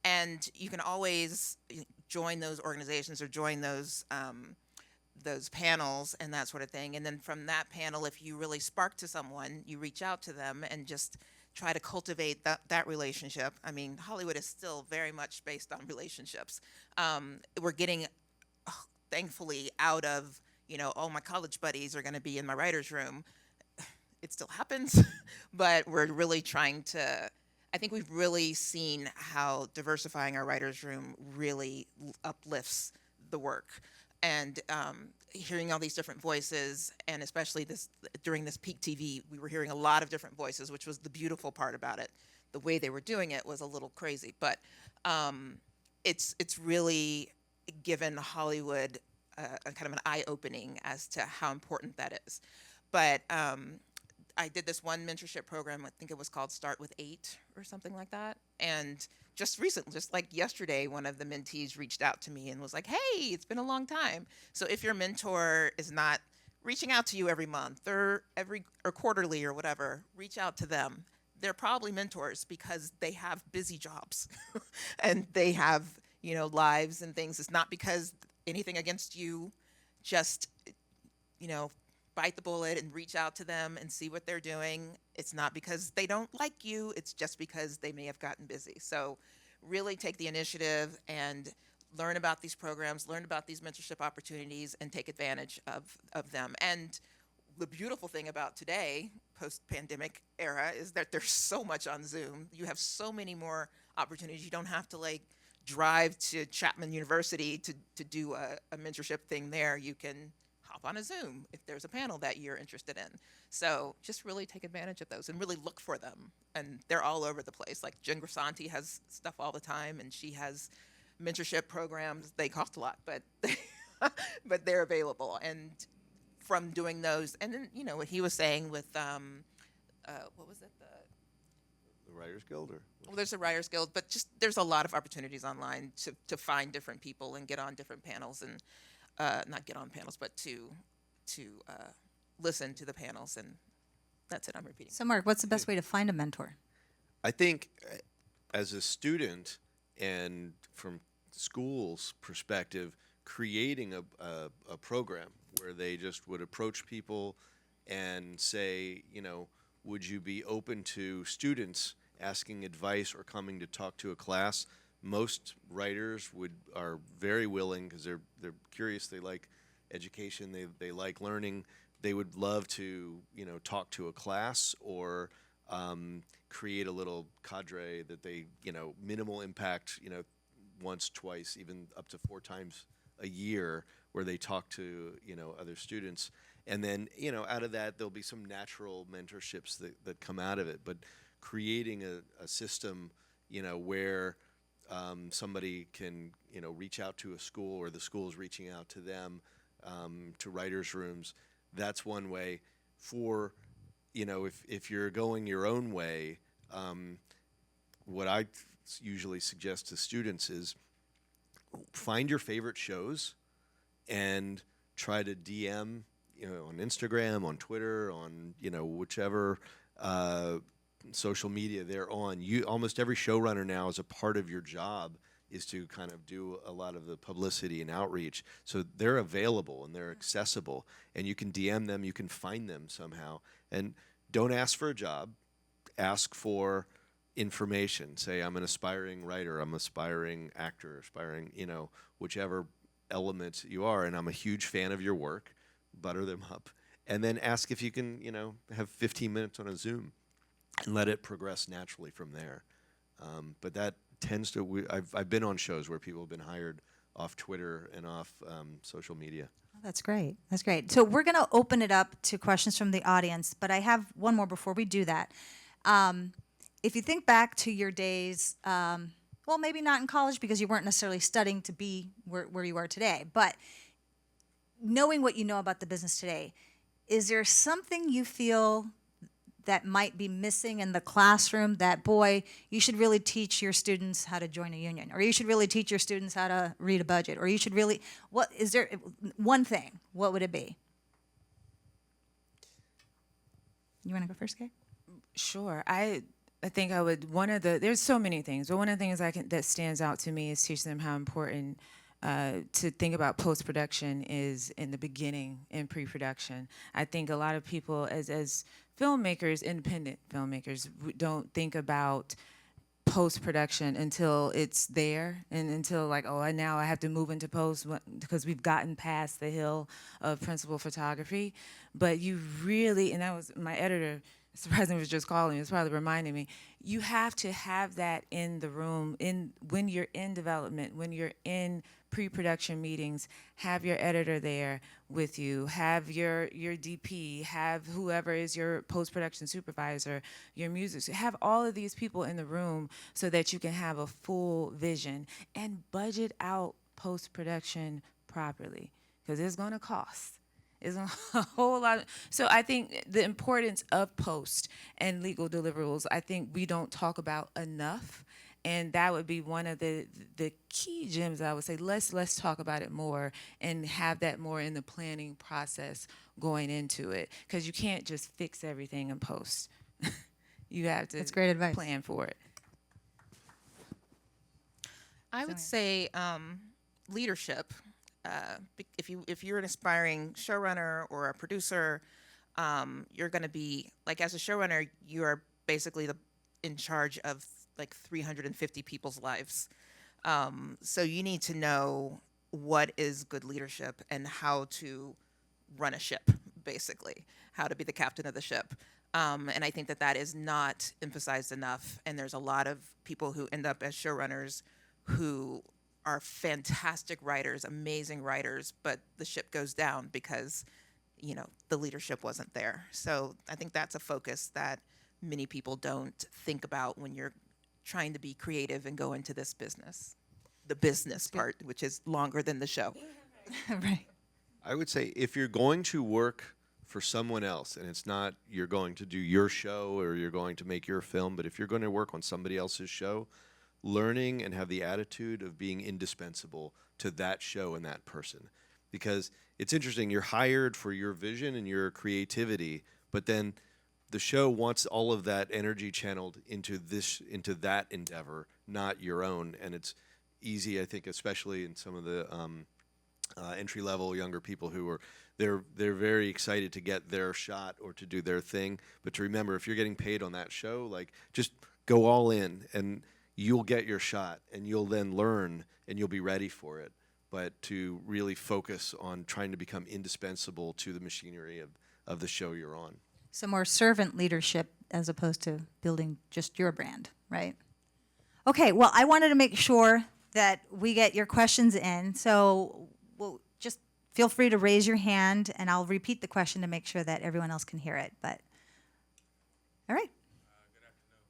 and you can always join those organizations or join those panels and that sort of thing. And then from that panel, if you really spark to someone, you reach out to them and just try to cultivate that relationship. I mean, Hollywood is still very much based on relationships. We're getting, thankfully, out of, oh, my college buddies are going to be in my writer's room. It still happens, but we're really trying to, I think we've really seen how diversifying our writer's room really uplifts the work. And hearing all these different voices, and especially during this peak TV, we were hearing a lot of different voices, which was the beautiful part about it. The way they were doing it was a little crazy, but it's really given Hollywood a kind of an eye-opening as to how important that is. But I did this one mentorship program. I think it was called Start with 8 or something like that. And just recently, just like yesterday, one of the mentees reached out to me and was like, "Hey, it's been a long time." So if your mentor is not reaching out to you every month or or quarterly or whatever, reach out to them. They're probably mentors because they have busy jobs and they have, lives and things. It's not because anything against you, just, you know, bite the bullet and reach out to them and see what they're doing. It's not because they don't like you, it's just because they may have gotten busy. So really take the initiative and learn about these programs, learn about these mentorship opportunities, and take advantage of them. And the beautiful thing about today, post-pandemic era, is that there's so much on Zoom. You have so many more opportunities. You don't have to drive to Chapman University to do a mentorship thing there. You can hop on a Zoom if there's a panel that you're interested in. So just really take advantage of those and really look for them. And they're all over the place. Like Jen Grisanti has stuff all the time, and she has mentorship programs. They cost a lot, but but they're available. And from doing those, and then what he was saying with what was it, The Writers Guild, or well, there's a Writers Guild, but just there's a lot of opportunities online to find different people and get on different panels, and not get on panels, but to listen to the panels. And that's it. I'm repeating. So, Mark, what's the best way to find a mentor? I think as a student and from school's perspective, creating a program where they just would approach people and say, would you be open to students asking advice or coming to talk to a class? Most writers are very willing because they're curious. They like education. They like learning. They would love to talk to a class or create a little cadre that they minimal impact once, twice, even up to 4 times a year, where they talk to other students. And then out of that there'll be some natural mentorships that come out of it. But creating a system where somebody can reach out to a school, or the school is reaching out to them, to writers' rooms, that's one way. For if you're going your own way, what I usually suggest to students is find your favorite shows and try to DM on Instagram, on Twitter, on whichever social media they're on. Almost every showrunner now, as a part of your job, is to kind of do a lot of the publicity and outreach. So they're available and they're accessible, and you can DM them, you can find them somehow. And don't ask for a job, ask for information. Say, I'm an aspiring writer, I'm an aspiring actor, aspiring, whichever element you are, and I'm a huge fan of your work. Butter them up. And then ask if you can, have 15 minutes on a Zoom, and let it progress naturally from there. But that tends to, I've been on shows where people have been hired off Twitter and off social media. Oh, that's great. That's great. So we're going to open it up to questions from the audience, but I have one more before we do that. If you think back to your days, well, maybe not in college because you weren't necessarily studying to be where you are today, but knowing what you know about the business today, is there something you feel that might be missing in the classroom that, boy, you should really teach your students how to join a union, or you should really teach your students how to read a budget, or you should really, what is there one thing, what would it be? You want to go first, Kay? Sure. I think I would, there's so many things, but one of the things that stands out to me is teach them how important to think about post-production is in the beginning, in pre-production. I think a lot of people, as filmmakers, independent filmmakers, don't think about post-production until it's there, and until now I have to move into post because we've gotten past the hill of principal photography. But you really, and that was my editor, surprisingly, was just calling me, it's probably reminding me, you have to have that in the room when you're in development, when you're in pre-production meetings. Have your editor there with you, have your DP, have whoever is your post-production supervisor, your music, have all of these people in the room so that you can have a full vision and budget out post-production properly, because it's going to cost. It's a whole lot. So I think the importance of post and legal deliverables, I think we don't talk about enough. And that would be one of the key gems I would say. Let's talk about it more and have that more in the planning process going into it, because you can't just fix everything in post. You have to That's great advice. plan for it. I would say leadership. If you're an aspiring showrunner or a producer, you're going to be like, as a showrunner, you are basically in charge of like 350 people's lives. So you need to know what is good leadership and how to run a ship, basically, how to be the captain of the ship. And I think that is not emphasized enough. And there's a lot of people who end up as showrunners who are fantastic writers, amazing writers, but the ship goes down because, the leadership wasn't there. So I think that's a focus that many people don't think about when you're trying to be creative and go into this business. The business part, which is longer than the show. Right. I would say if you're going to work for someone else, and it's not you're going to do your show or you're going to make your film, but if you're going to work on somebody else's show, learning and have the attitude of being indispensable to that show and that person. Because it's interesting, you're hired for your vision and your creativity, but then the show wants all of that energy channeled into that endeavor, not your own. And it's easy, I think, especially in some of the entry-level younger people who are they're very excited to get their shot or to do their thing. But to remember, if you're getting paid on that show, like, just go all in and you'll get your shot and you'll then learn and you'll be ready for it. But to really focus on trying to become indispensable to the machinery of the show you're on. So more servant leadership as opposed to building just your brand, right? Okay, well, I wanted to make sure that we get your questions in. So we'll just feel free to raise your hand, and I'll repeat the question to make sure that everyone else can hear it. But all right. Good afternoon.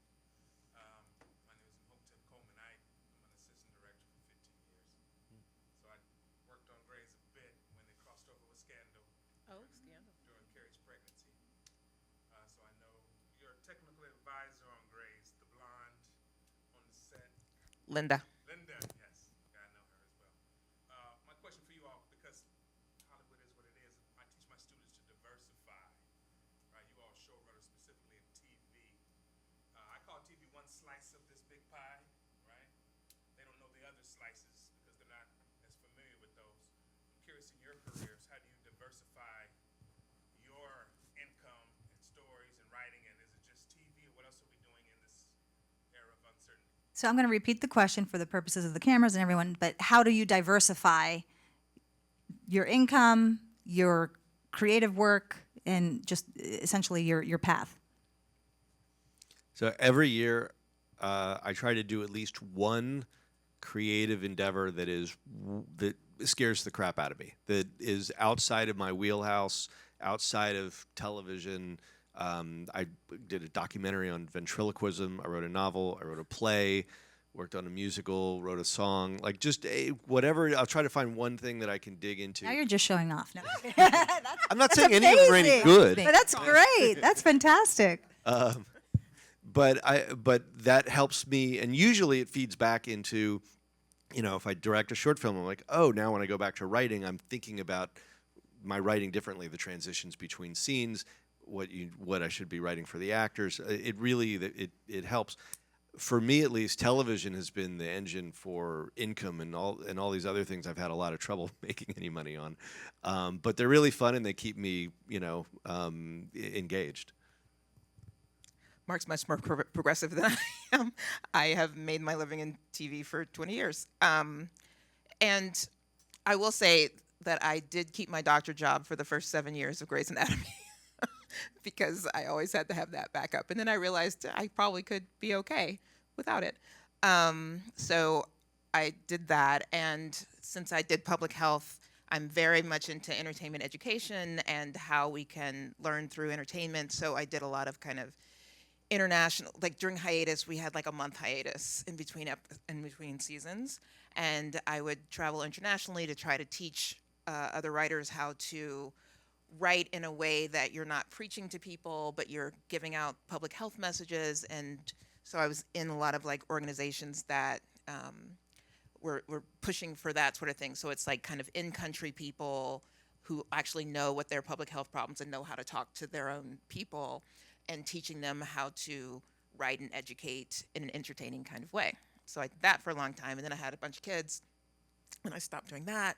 My name is Coleman. I'm an assistant director for 15 years. So I worked on Grey's a bit when they crossed over with Scandal. During Carrie's pregnancy. So I know you're a technical advisor on Grey's, the blonde on the set. Linda. Linda, yes. Okay, I know her as well. My question for you all, because Hollywood is what it is, I teach my students to diversify. Right, you all showrunners specifically in TV. I call TV one slice of this big pie, right? They don't know the other slices because they're not as familiar with those. I'm curious, in your careers, how do you diversify your income and stories and writing, and is it just TV, or what else are we doing in this era of uncertainty? So I'm going to repeat the question for the purposes of the cameras and everyone, but how do you diversify your income, your creative work, and just essentially your path? So every year, I try to do at least one creative endeavor that scares the crap out of me, that is outside of my wheelhouse, outside of television. I did a documentary on ventriloquism. I wrote a novel. I wrote a play. Worked on a musical. Wrote a song. Like, just whatever. I'll try to find one thing that I can dig into. Now you're just showing off. No. I'm not saying any of them are any good. But that's great. That's fantastic. But that helps me, and usually it feeds back into, if I direct a short film, I'm like, oh, now when I go back to writing, I'm thinking about my writing differently, the transitions between scenes, what I should be writing for the actors. It really it helps. For me, at least, television has been the engine for income, and all these other things I've had a lot of trouble making any money on. But they're really fun, and they keep me, engaged. Mark's much more progressive than I am. I have made my living in TV for 20 years. And I will say that I did keep my doctor job for the first 7 years of Grey's Anatomy because I always had to have that backup. And then I realized I probably could be okay without it. So I did that. And since I did public health, I'm very much into entertainment education and how we can learn through entertainment. So I did a lot of kind of international, like during hiatus, we had like a month hiatus in between seasons, and I would travel internationally to try to teach other writers how to write in a way that you're not preaching to people, but you're giving out public health messages. And so I was in a lot of like organizations that were pushing for that sort of thing. So it's like kind of in-country people who actually know what their public health problems and know how to talk to their own people, and teaching them how to write and educate in an entertaining kind of way. So I did that for a long time, and then I had a bunch of kids, and I stopped doing that.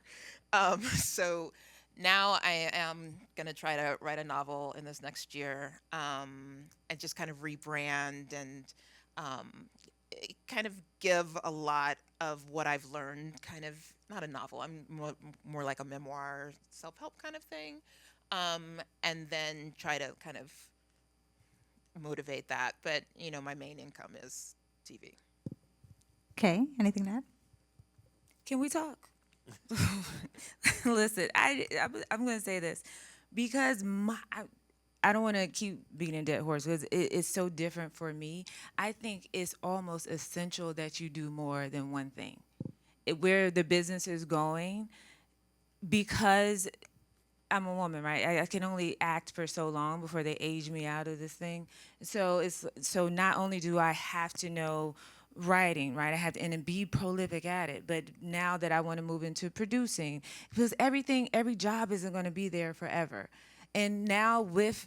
So now I am going to try to write a novel in this next year, and just kind of rebrand and kind of give a lot of what I've learned, kind of not a novel, I'm more like a memoir, self-help kind of thing, and then try to kind of motivate that. But, you know, my main income is TV. Okay, anything to add? Can we talk? Listen, I'm going to say this because I don't want to keep beating a dead horse because it's so different for me. I think it's almost essential that you do more than one thing. Where the business is going, because I'm a woman, right? I can only act for so long before they age me out of this thing. So not only do I have to know writing, right? I have to and be prolific at it. But now that I want to move into producing, because every job isn't going to be there forever. And now with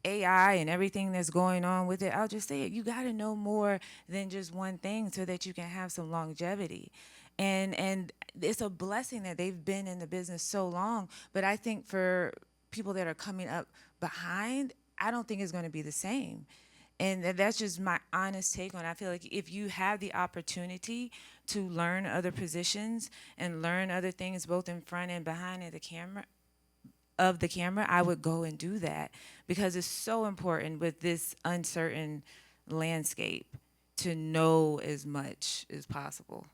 AI and everything that's going on with it, I'll just say it. You got to know more than just one thing so that you can have some longevity. And it's a blessing that they've been in the business so long. But I think for people that are coming up behind, I don't think it's going to be the same. And that's just my honest take on it. I feel like if you have the opportunity to learn other positions and learn other things, both in front and behind of the camera, I would go and do that because it's so important with this uncertain landscape to know as much as possible.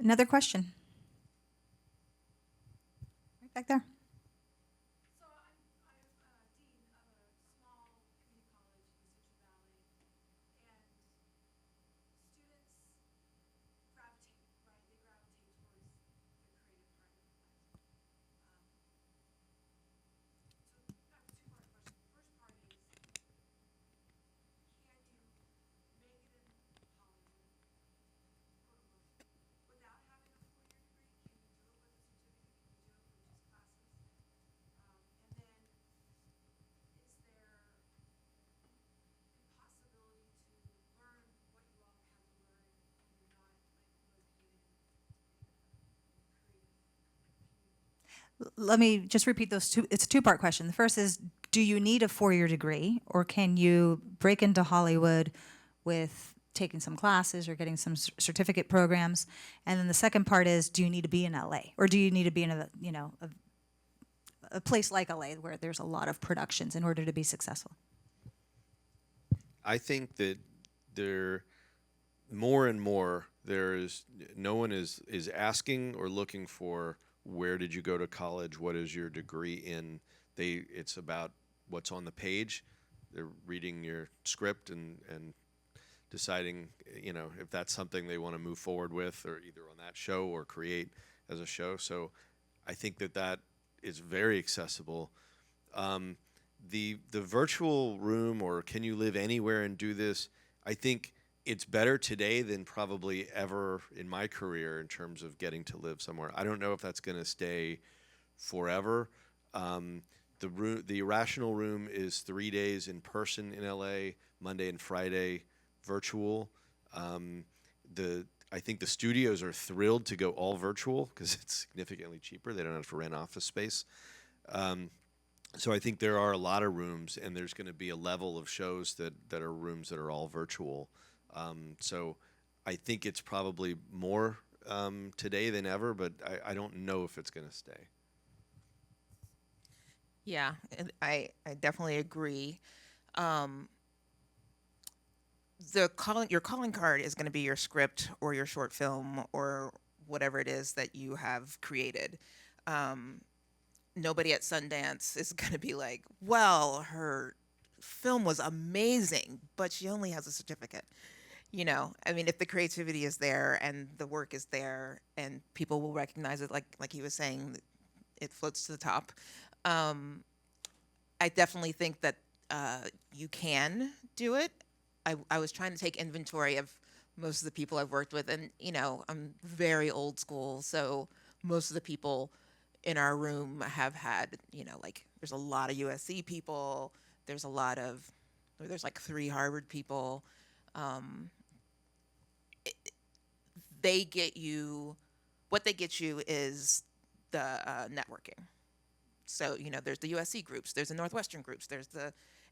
Another question. Right back there. So I'm dean of a small community college in the Central Valley, and students gravitate, right? They gravitate towards the creative part of life. So I have a two-part question. The first part is, can you make it in Hollywood without having a four-year degree? Can you do it with a certificate? Can you do it with just classes? And then, is there a possibility to learn what you all have to learn when you're not like located in a creative community? Let me just repeat those two. It's a two-part question. The first is, do you need a four-year degree, or can you break into Hollywood with taking some classes or getting some certificate programs? And then the second part is, do you need to be in LA, or do you need to be in a place like LA where there's a lot of productions in order to be successful? I think that there more and more no one is asking or looking for where did you go to college, what is your degree in. It's about what's on the page. They're reading your script and deciding, if that's something they want to move forward with, or either on that show or create as a show. So I think that is very accessible. The virtual room, or can you live anywhere and do this? I think it's better today than probably ever in my career in terms of getting to live somewhere. I don't know if that's going to stay forever. The Irrational Room is 3 days in person in LA, Monday and Friday virtual. I think the studios are thrilled to go all virtual because it's significantly cheaper. They don't have to rent office space. So I think there are a lot of rooms, and there's going to be a level of shows that are rooms that are all virtual. So I think it's probably more today than ever, but I don't know if it's going to stay. Yeah, and I definitely agree. Your calling card is going to be your script or your short film or whatever it is that you have created. Nobody at Sundance is going to be like, well, her film was amazing, but she only has a certificate. I mean, if the creativity is there and the work is there and people will recognize it, like he was saying, it floats to the top. I definitely think that you can do it. I was trying to take inventory of most of the people I've worked with, and I'm very old school, so most of the people in our room have had, like there's a lot of USC people, there's like 3 Harvard people. Um, they get you, what they get you is the networking. So there's the USC groups, there's the Northwestern groups,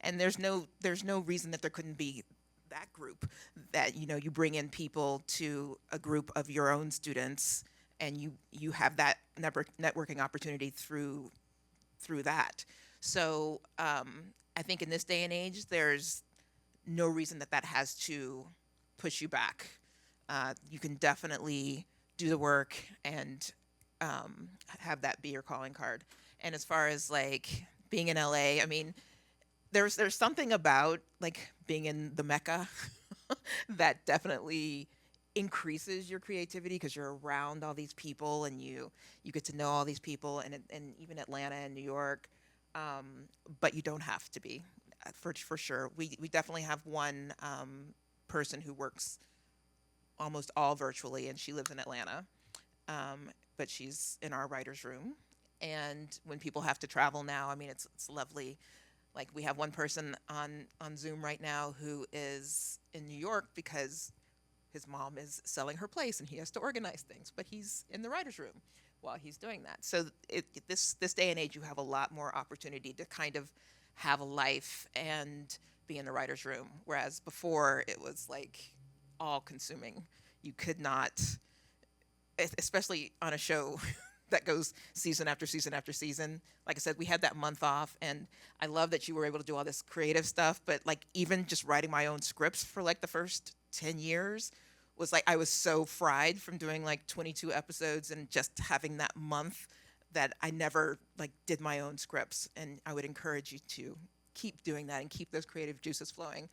and there's no reason that there couldn't be that group that you bring in people to a group of your own students, and you have that networking opportunity through that. So I think in this day and age, there's no reason that has to push you back. You can definitely do the work and have that be your calling card. And as far as like being in LA, I mean, there's something about like being in the Mecca that definitely increases your creativity because you're around all these people and you get to know all these people, and even Atlanta and New York, but you don't have to be for sure. We definitely have one person who works almost all virtually, and she lives in Atlanta, but she's in our writer's room. And when people have to travel now, I mean, it's lovely. Like we have one person on Zoom right now who is in New York because his mom is selling her place and he has to organize things, but he's in the writer's room while he's doing that. So this day and age, you have a lot more opportunity to kind of have a life and be in the writer's room, whereas before it was like all consuming. You could not, especially on a show that goes season after season after season. Like I said, we had that month off, and I love that you were able to do all this creative stuff, but like even just writing my own scripts for like the first 10 years was like, I was so fried from doing like 22 episodes and just having that month that I never like did my own scripts. And I would encourage you to keep doing that and keep those creative juices flowing,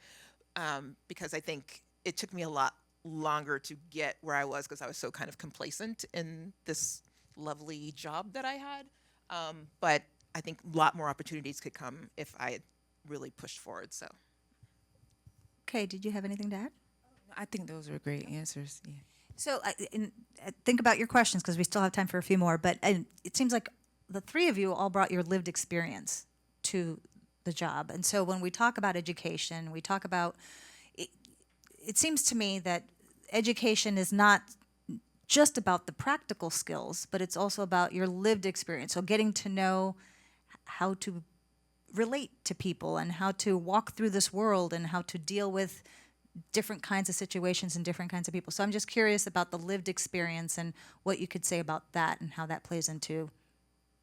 because I think it took me a lot longer to get where I was because I was so kind of complacent in this lovely job that I had. But I think a lot more opportunities could come if I had really pushed forward. So. Okay, did you have anything to add? I think those were great answers. Yeah. So think about your questions because we still have time for a few more. But it seems like the 3 of you all brought your lived experience to the job. And so when we talk about education, we talk about it seems to me that education is not just about the practical skills, but it's also about your lived experience. So getting to know how to relate to people and how to walk through this world and how to deal with different kinds of situations and different kinds of people. So I'm just curious about the lived experience and what you could say about that and how that plays into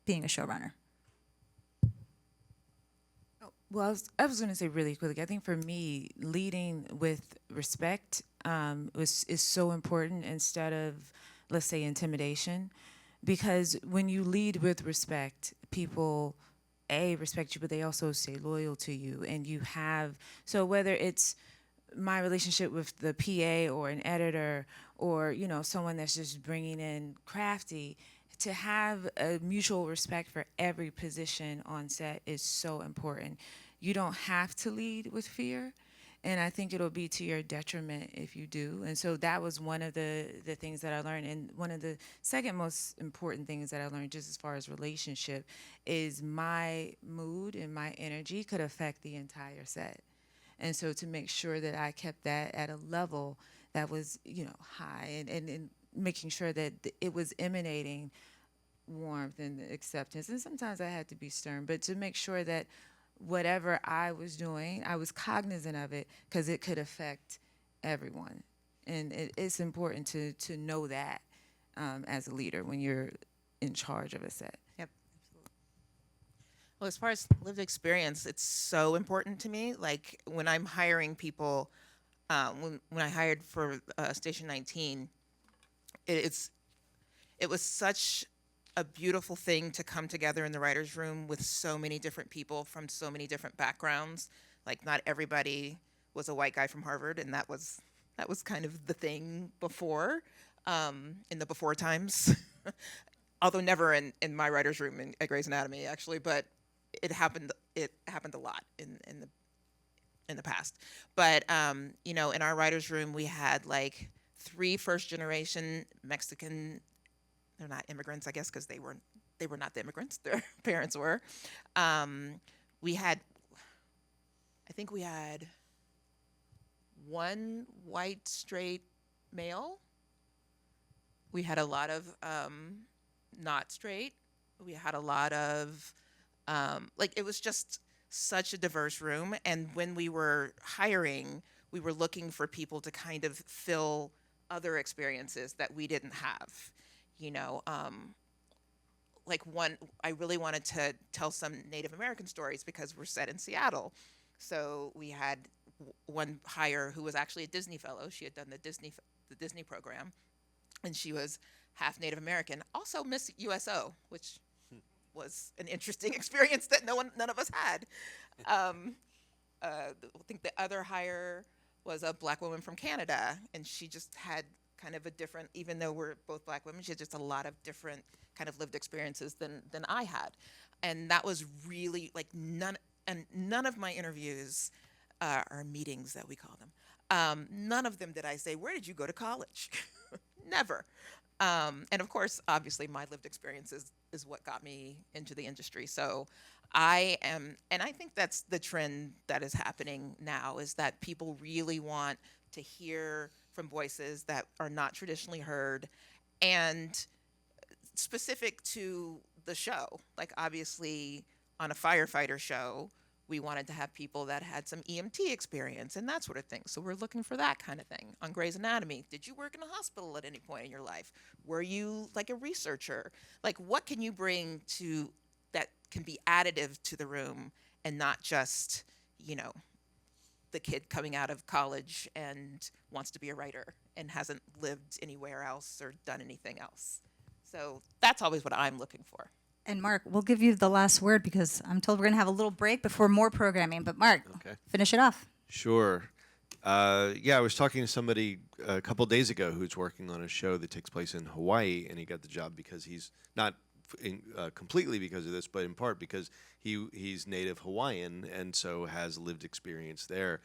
being a showrunner. Well, I was going to say really quickly, I think for me, leading with respect is so important instead of, let's say, intimidation. Because when you lead with respect, people, A, respect you, but they also stay loyal to you. And you have, so whether it's my relationship with the PA or an editor or, someone that's just bringing in crafty, to have a mutual respect for every position on set is so important. You don't have to lead with fear, and I think it'll be to your detriment if you do. And so that was one of the things that I learned. And one of the second most important things that I learned just as far as relationship is my mood and my energy could affect the entire set. And so to make sure that I kept that at a level that was, high and making sure that it was emanating warmth and acceptance. And sometimes I had to be stern, but to make sure that whatever I was doing, I was cognizant of it because it could affect everyone. And it's important to know that as a leader when you're in charge of a set. Yep. Well, as far as lived experience, it's so important to me. Like when I'm hiring people, when I hired for Station 19, it was such a beautiful thing to come together in the writer's room with so many different people from so many different backgrounds. Like not everybody was a white guy from Harvard, and that was kind of the thing before, in the before times. although never in my writer's room at Grey's Anatomy, actually, but it happened a lot in the past. But you know, in our writers' room, we had like 3 first-generation Mexican. They're not immigrants, I guess, because they were not the immigrants. Their parents were. We had, I think we had 1 white straight male. We had a lot of not straight. We had a lot of like, it was just such a diverse room. And when we were hiring, we were looking for people to kind of fill other experiences that we didn't have. You know, like I really wanted to tell some Native American stories because we're set in Seattle. So we had one hire who was actually a Disney fellow. She had done the Disney program, and she was half Native American, also Miss USO, which was an interesting experience that none of us had. I think the other hire was a Black woman from Canada, and she just had kind of a different, even though we're both Black women, she had just a lot of different kind of lived experiences than I had. And that was really like none of my interviews, or meetings that we call them, none of them did I say, where did you go to college? Never. And of course, obviously, my lived experience is what got me into the industry. So I am, and I think that's the trend that is happening now, is that people really want to hear from voices that are not traditionally heard, and specific to the show. Like, obviously, on a firefighter show, we wanted to have people that had some EMT experience and that sort of thing. So we're looking for that kind of thing. On Grey's Anatomy, did you work in a hospital at any point in your life? Were you like a researcher? Like, what can you bring to that can be additive to the room and not just, you know, the kid coming out of college and wants to be a writer and hasn't lived anywhere else or done anything else. So that's always what I'm looking for. And Mark, we'll give you the last word because I'm told we're going to have a little break before more programming. But Mark, Okay. finish it off. Sure. Yeah, I was talking to somebody a couple days ago who's working on a show that takes place in Hawaii, and he got the job because he's not completely because of this, but in part because he's native Hawaiian and so has lived experience there.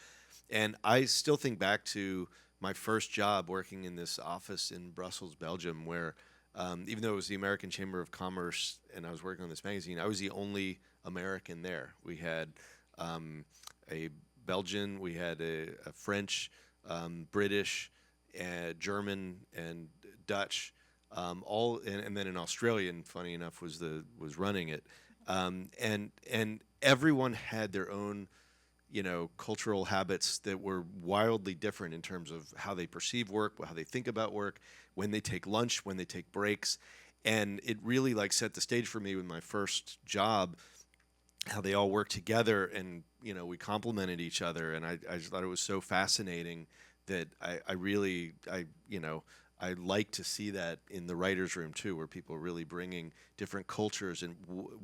And I still think back to my first job working in this office in Brussels, Belgium, where even though it was the American Chamber of Commerce and I was working on this magazine, I was the only American there. We had a Belgian, we had a French, British, German, and Dutch, all, and then an Australian, funny enough, was running it, and everyone had their own, you know, cultural habits that were wildly different in terms of how they perceive work, how they think about work, when they take lunch, when they take breaks. And it really like set the stage for me with my first job, how they all worked together and, you know, we complemented each other. And I just thought it was so fascinating that I really like to see that in the writer's room too, where people are really bringing different cultures and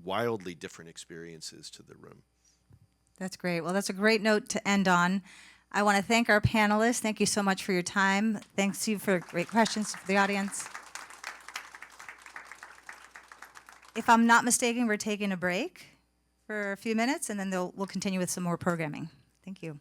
wildly different experiences to the room. That's great. Well, that's a great note to end on. I want to thank our panelists. Thank you so much for your time. Thanks to you for great questions for the audience. If I'm not mistaken, we're taking a break for a few minutes, and then we'll continue with some more programming. Thank you.